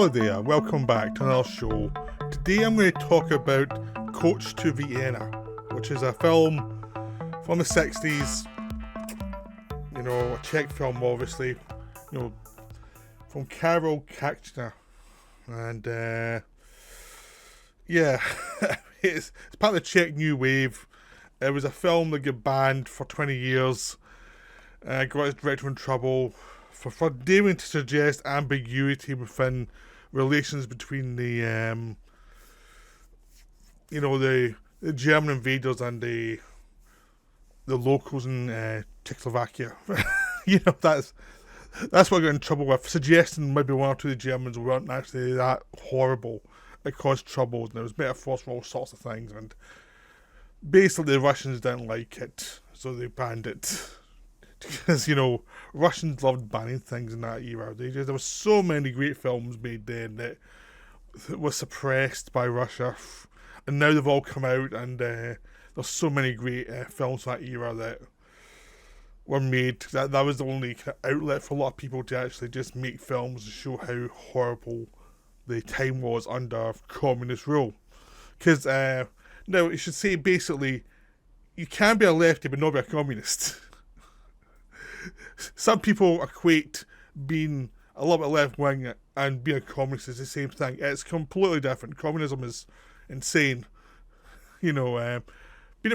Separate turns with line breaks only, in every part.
Hello there, welcome back to another show. Today I'm going to talk about To Vienna, which is a film from the 60s, a Czech film obviously, from Karel Kachner. And it's part of the Czech New Wave. It was a film that got banned for 20 years, got its director in trouble for daring to suggest ambiguity within relations between the German invaders and the locals in Czechoslovakia. That's what I got in trouble with, suggesting maybe one or two of the Germans weren't actually that horrible. It caused troubles, and it was metaphors for all sorts of things, and basically the Russians didn't like it, so they banned it. Because, Russians loved banning things in that era. There were so many great films made then that were suppressed by Russia. And now they've all come out, and there's so many great films from that era that were made. That was the only kind of outlet for a lot of people to actually just make films and show how horrible the time was under communist rule. Because, now, you should say basically, you can be a lefty but not be a communist. Some people equate being a little bit left-wing and being a communist is the same thing. It's completely different. Communism is insane. Being a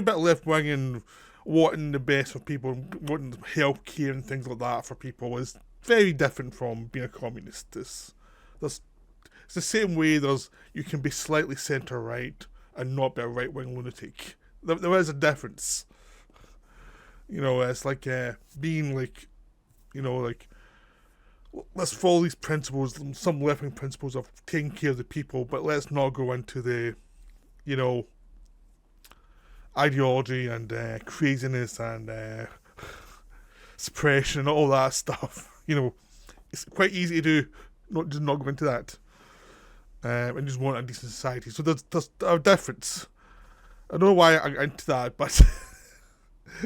bit left-wing and wanting the best for people, wanting health care and things like that for people is very different from being a communist. It's the same way you can be slightly centre-right and not be a right-wing lunatic. There is a difference. It's like being like, let's follow these principles, some left-wing principles of taking care of the people, but let's not go into the, ideology and craziness and suppression and all that stuff. It's quite easy to do, not go into that, and just want a decent society. So there's a difference. I don't know why I got into that, but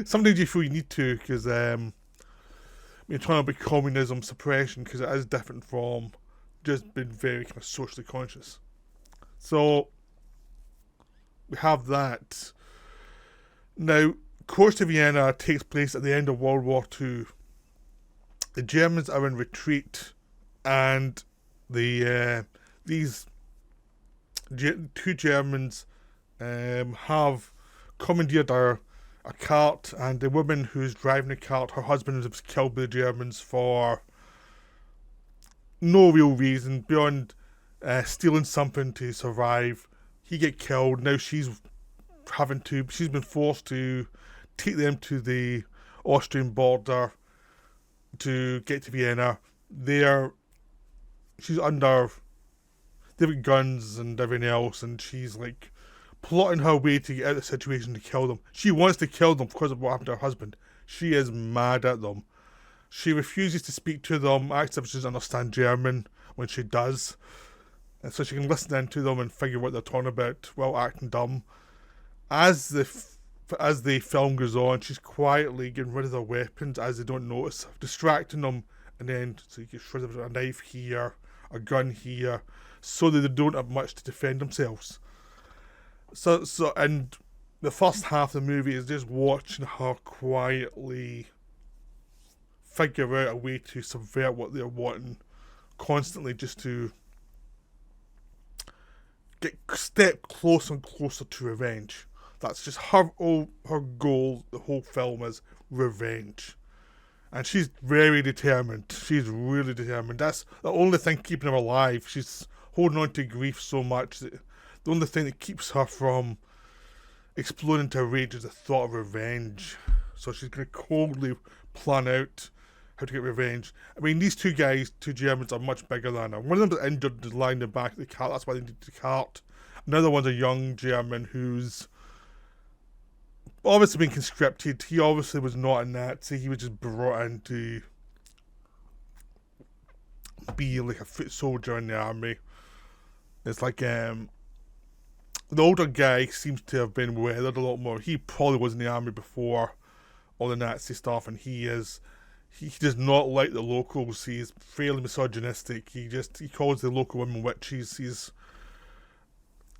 sometimes you feel you need to, because you're trying to be communism suppression, because it is different from just being very kind of socially conscious. So we have that. Now, To Vienna takes place at the end of World War II. The Germans are in retreat, and these two Germans have commandeered a cart, and the woman who's driving the cart, her husband was killed by the Germans for no real reason beyond stealing something to survive. He get killed. Now she's been forced to take them to the Austrian border to get to Vienna. They've got guns and everything else, and she's like plotting her way to get out of the situation to kill them. She wants to kill them because of what happened to her husband. She is mad at them. She refuses to speak to them, acts as if she doesn't understand German when she does. And so she can listen in to them and figure what they're talking about while acting dumb. As the film goes on, she's quietly getting rid of their weapons as they don't notice, distracting them, and then so you get rid of a knife here, a gun here, so that they don't have much to defend themselves. So and the first half of the movie is just watching her quietly figure out a way to subvert what they're wanting, constantly just to step closer and closer to revenge. That's just her goal. The whole film is revenge, and she's very determined. She's really determined. That's the only thing keeping her alive. She's holding on to grief so much that the only thing that keeps her from exploding into rage is the thought of revenge. So she's going to coldly plan out how to get revenge. I mean, these two Germans, are much bigger than her. One of them is injured, lying in the back of the cart. That's why they need the cart. Another one's a young German who's obviously been conscripted. He obviously was not a Nazi. He was just brought in to be like a foot soldier in the army. It's like the older guy seems to have been weathered a lot more. He probably was in the army before all the Nazi stuff, and he is he does not like the locals. He's fairly misogynistic. He calls the local women witches.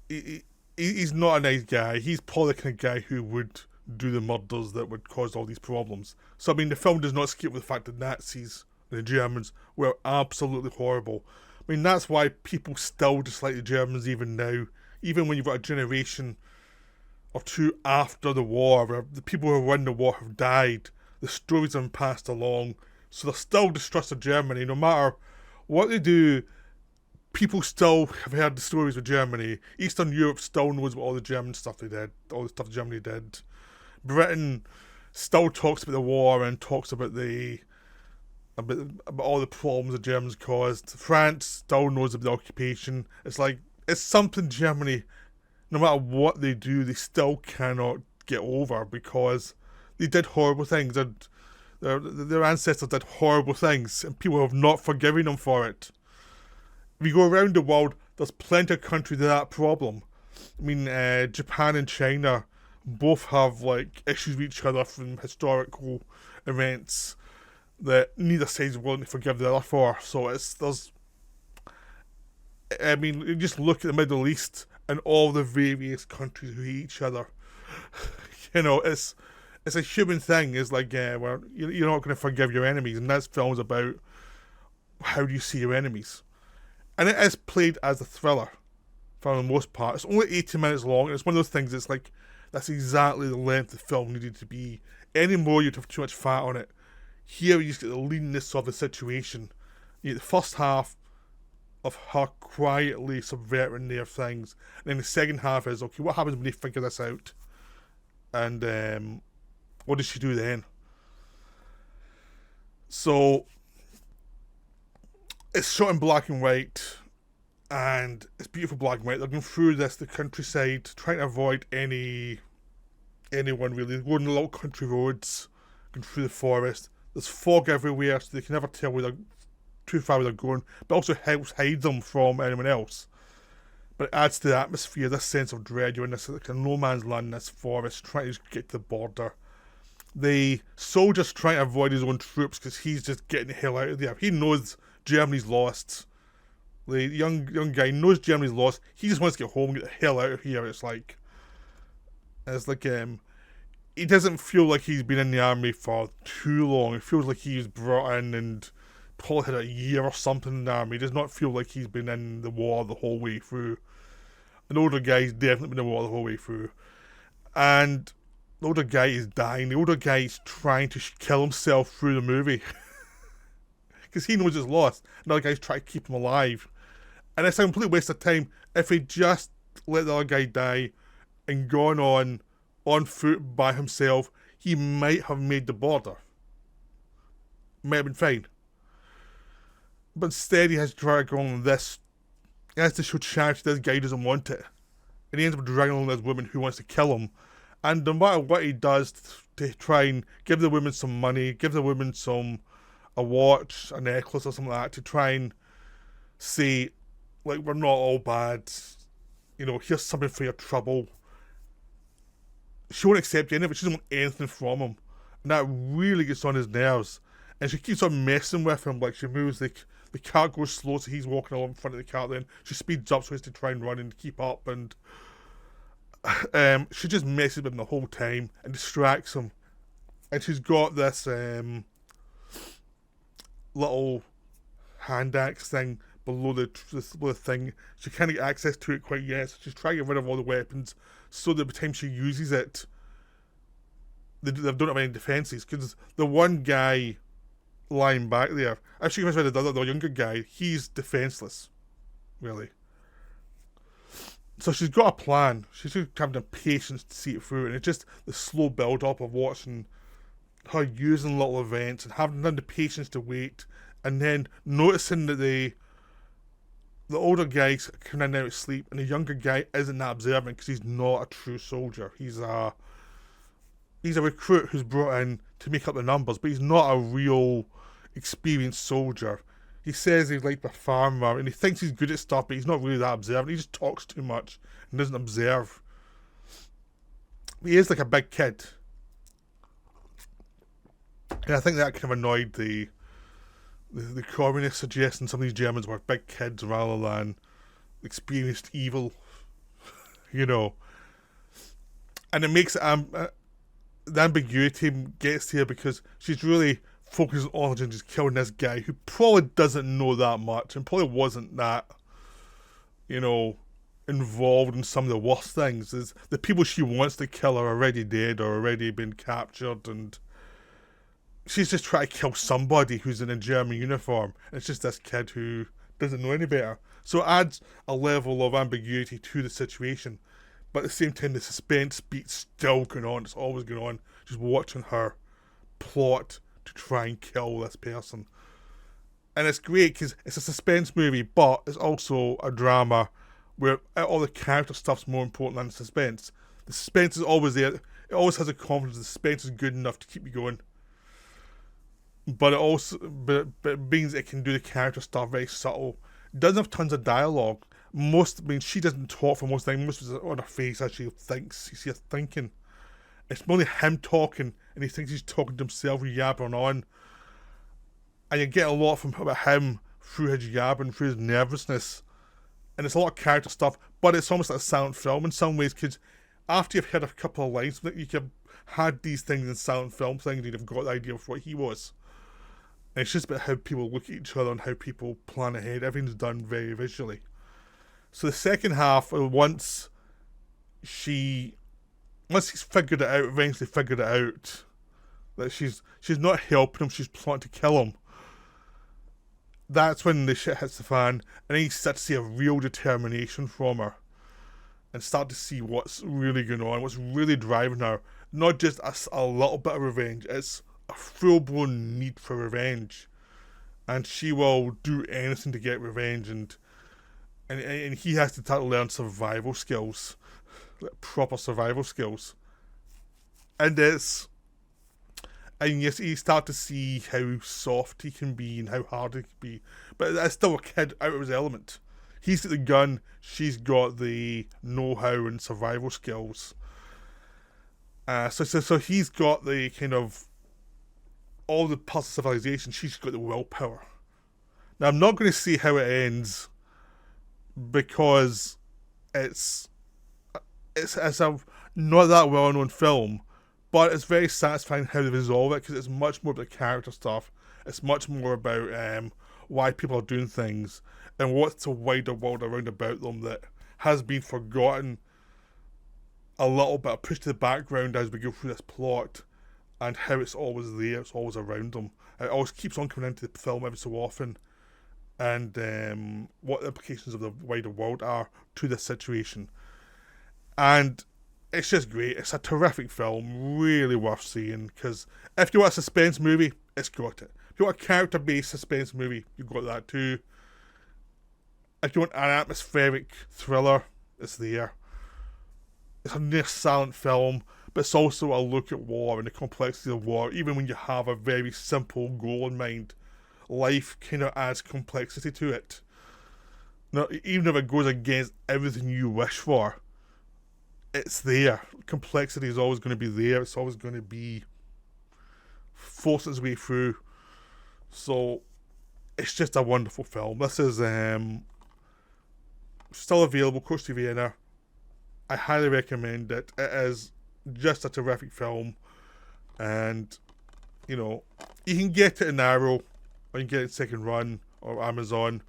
He's not a nice guy. He's probably the kind of guy who would do the murders that would cause all these problems. So I mean, the film does not escape with the fact that Nazis and the Germans were absolutely horrible. I mean, that's why people still dislike the Germans even now. Even when you've got a generation or two after the war, where the people who won the war have died, the stories have been passed along, so there's still distrust of Germany. No matter what they do, people still have heard the stories of Germany. Eastern Europe still knows what all the German stuff they did, all the stuff Germany did. Britain still talks about the war and talks about about all the problems the Germans caused. France still knows about the occupation. It's something Germany, no matter what they do, they still cannot get over because they did horrible things. Their ancestors did horrible things, and people have not forgiven them for it. If you go around the world, there's plenty of countries with that problem. I mean, Japan and China both have issues with each other from historical events that neither side is willing to forgive the other for. So you just look at the Middle East and all the various countries who hate each other. It's a human thing. It's well, you're not going to forgive your enemies, and that film's about how do you see your enemies. And it is played as a thriller for the most part. It's only 80 minutes long, and it's one of those things that's exactly the length the film needed to be. Any more, you'd have too much fat on it. Here, you just get the leanness of the situation. You get the first half of her quietly subverting their things, and then the second half is, okay, what happens when they figure this out? And what does she do then? So, it's shot in black and white, and it's beautiful black and white. They're going through the countryside, trying to avoid anyone really. They're going little country roads, going through the forest. There's fog everywhere, so they can never tell too far where they're going, but also helps hide them from anyone else. But it adds to the atmosphere, this sense of dread. You're in this no man's land in this forest, trying to get to the border. The soldier's trying to avoid his own troops because he's just getting the hell out of there. He knows Germany's lost. The young guy knows Germany's lost. He just wants to get home and get the hell out of here. He doesn't feel like he's been in the army for too long. It feels like he was brought in and probably had a year or something in the army. He does not feel like he's been in the war the whole way through. An older guy's definitely been in the war the whole way through. And the older guy is dying. The older guy is trying to kill himself through the movie. Because he knows it's lost. Another guy's trying to keep him alive. And it's a complete waste of time. If he just let the other guy die and gone on foot by himself, he might have made the border. Might have been fine. But instead he has to try to go on this. He has to show charity this guy doesn't want it. And he ends up dragging along this woman who wants to kill him. And no matter what he does to try and give the women some money, give the women a watch, a necklace or something like that, to try and say, we're not all bad. Here's something for your trouble. She won't accept any of it. She doesn't want anything from him. And that really gets on his nerves. And she keeps on messing with him. She moves, the car goes slow, so he's walking along in front of the car. Then she speeds up so he has to try and run and keep up. And she just messes with him the whole time and distracts him. And she's got this little hand axe thing below the thing. She can't get access to it quite yet, so she's trying to get rid of all the weapons so that by the time she uses it, they don't have any defences. Because the one guy lying back there, if she gets rid of the younger guy, he's defenceless, really. So she's got a plan. She's just having the patience to see it through, and it's just the slow build up of watching her using little events and having the patience to wait, and then noticing that the older guy's coming in and out of sleep, and the younger guy isn't that observant because he's not a true soldier. He's a recruit who's brought in to make up the numbers, but he's not a real experienced soldier. He says he's like a farmer, and he thinks he's good at stuff, but he's not really that observant. He just talks too much and doesn't observe. He is like a big kid. And I think that kind of annoyed the communists, suggesting some of these Germans were big kids rather than experienced evil, you know. And it makes it, the ambiguity gets here because she's really focusing on just killing this guy who probably doesn't know that much and probably wasn't that, you know, involved in some of the worst things. Is the people she wants to kill are already dead or already been captured, and she's just trying to kill somebody who's in a German uniform. And it's just this kid who doesn't know any better. So it adds a level of ambiguity to the situation. But at the same time, the suspense beat's still going on. It's always going on. Just watching her plot to try and kill this person. And it's great because it's a suspense movie, but it's also a drama where all the character stuff's more important than the suspense. The suspense is always there. It always has a confidence. The suspense is good enough to keep you going. But it also, but it means it can do the character stuff very subtle. It doesn't have tons of dialogue. She doesn't talk for most of the time. Most of it's on her face as she thinks. You see her thinking. It's mainly him talking, and he thinks he's talking to himself, yabbering on. And you get a lot from about him through his yabbering, through his nervousness. And it's a lot of character stuff, but it's almost like a silent film in some ways, because after you've heard a couple of lines, you could had these things in silent film things, you'd have got the idea of what he was. And it's just about how people look at each other and how people plan ahead. Everything's done very visually. So the second half, once he's figured it out, eventually figured it out, that she's not helping him, she's plotting to kill him. That's when the shit hits the fan, and then you start to see a real determination from her. And start to see what's really going on, what's really driving her. Not just a little bit of revenge, it's a full-blown need for revenge. And she will do anything to get revenge, and he has to start to learn survival skills, like proper survival skills. And you start to see how soft he can be and how hard he can be, but that's still a kid out of his element. He's got the gun, she's got the know-how and survival skills. So he's got the kind of all the parts of civilization. She's got the willpower. Now I'm not going to see how it ends, because it's a not that well known film, but it's very satisfying how they resolve it, because it's much more about the character stuff. It's much more about why people are doing things and what's the wider world around about them that has been forgotten a little bit, pushed to the background as we go through this plot, and how it's always there, it's always around them. It always keeps on coming into the film every so often, and what the implications of the wider world are to this situation. And it's just great. It's a terrific film, really worth seeing, because if you want a suspense movie, it's got it. If you want a character-based suspense movie, you've got that too. If you want an atmospheric thriller, it's there. It's a near silent film, but it's also a look at war and the complexity of war. Even when you have a very simple goal in mind, life kind of adds complexity to it. Now, even if it goes against everything you wish for, it's there. Complexity is always going to be there. It's always going to be forcing its way through. So it's just a wonderful film. This is still available, To Vienna. I highly recommend it. It is just a terrific film, and you know, you can get it in Arrow, or you can get it in second run or Amazon.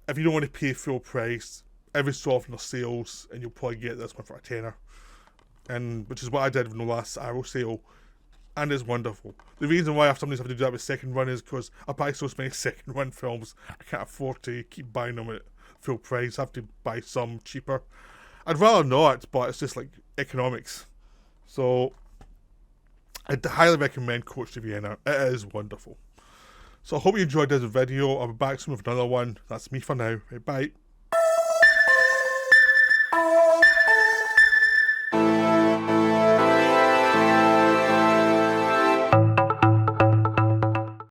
If you don't want to pay full price, every so often there's sales, and you'll probably get this one for a tenner, and which is what I did in the last Arrow sale, and it's wonderful. The reason why I sometimes have to do that with second run is because I buy so many second run films, I can't afford to keep buying them at full price. I have to buy some cheaper. I'd rather not, but it's just like economics. So I'd highly recommend To Vienna. It is wonderful. So I hope you enjoyed this video. I'll be back soon with another one. That's me for now. Bye.